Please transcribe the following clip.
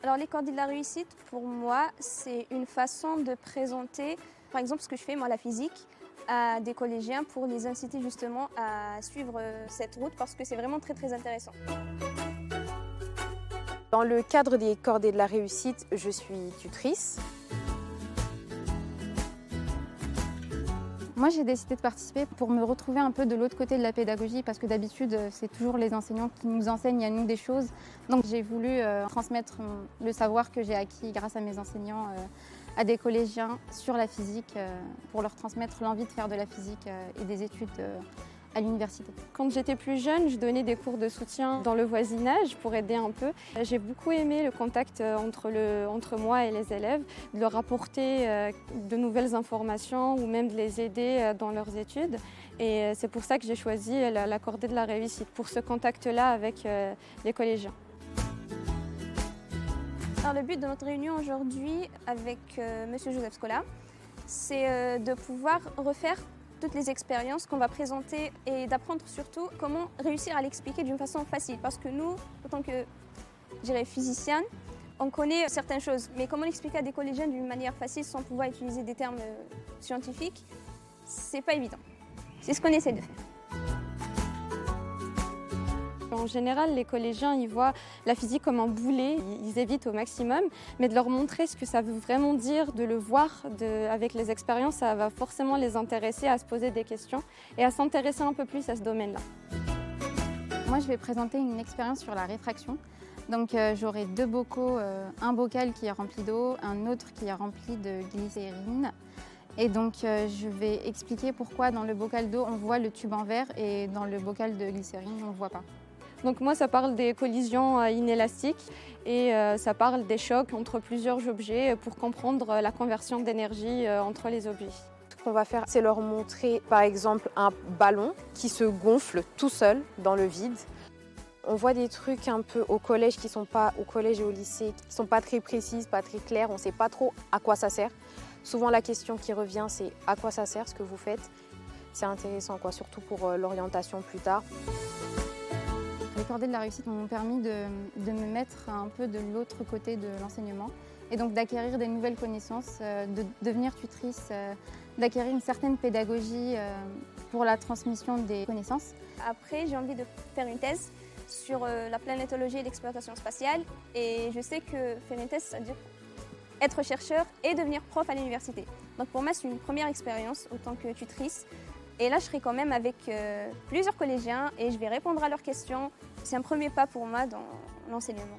Alors les cordées de la réussite, pour moi, c'est une façon de présenter, par exemple, ce que je fais, moi, la physique, à des collégiens pour les inciter justement à suivre cette route parce que c'est vraiment très très intéressant. Dans le cadre des cordées de la réussite, je suis tutrice. Moi, j'ai décidé de participer pour me retrouver un peu de l'autre côté de la pédagogie parce que d'habitude, c'est toujours les enseignants qui nous enseignent à nous des choses. Donc, j'ai voulu transmettre le savoir que j'ai acquis grâce à mes enseignants à des collégiens sur la physique pour leur transmettre l'envie de faire de la physique et des études à l'université. Quand j'étais plus jeune, je donnais des cours de soutien dans le voisinage pour aider un peu. J'ai beaucoup aimé le contact entre moi et les élèves, de leur apporter de nouvelles informations ou même de les aider dans leurs études. Et c'est pour ça que j'ai choisi la cordée de la réussite, pour ce contact-là avec les collégiens. Alors, le but de notre réunion aujourd'hui avec Monsieur Joseph Scola, c'est de pouvoir refaire toutes les expériences qu'on va présenter et d'apprendre surtout comment réussir à l'expliquer d'une façon facile. Parce que nous, en tant que, je dirais, physicienne, on connaît certaines choses, mais comment l'expliquer à des collégiens d'une manière facile sans pouvoir utiliser des termes scientifiques, c'est pas évident. C'est ce qu'on essaie de faire. En général, les collégiens, ils voient la physique comme un boulet, ils évitent au maximum, mais de leur montrer ce que ça veut vraiment dire, de le voir avec les expériences, ça va forcément les intéresser à se poser des questions et à s'intéresser un peu plus à ce domaine-là. Moi, je vais présenter une expérience sur la réfraction. Donc, j'aurai deux bocaux, un bocal qui est rempli d'eau, un autre qui est rempli de glycérine. Et donc, je vais expliquer pourquoi dans le bocal d'eau, on voit le tube en verre et dans le bocal de glycérine, on ne le voit pas. Donc moi, ça parle des collisions inélastiques et ça parle des chocs entre plusieurs objets pour comprendre la conversion d'énergie entre les objets. Ce qu'on va faire, c'est leur montrer par exemple un ballon qui se gonfle tout seul dans le vide. On voit des trucs un peu au collège qui sont pas au collège et au lycée, qui sont pas très précises, pas très claires, on ne sait pas trop à quoi ça sert. Souvent la question qui revient, c'est à quoi ça sert ce que vous faites. C'est intéressant, surtout pour l'orientation plus tard. Les cordées de la réussite m'ont permis de me mettre un peu de l'autre côté de l'enseignement et donc d'acquérir des nouvelles connaissances, de devenir tutrice, d'acquérir une certaine pédagogie pour la transmission des connaissances. Après, j'ai envie de faire une thèse sur la planétologie et l'exploitation spatiale et je sais que faire une thèse, ça veut dire être chercheur et devenir prof à l'université. Donc pour moi, c'est une première expérience en tant que tutrice. Et là, je serai quand même avec plusieurs collégiens et je vais répondre à leurs questions. C'est un premier pas pour moi dans l'enseignement.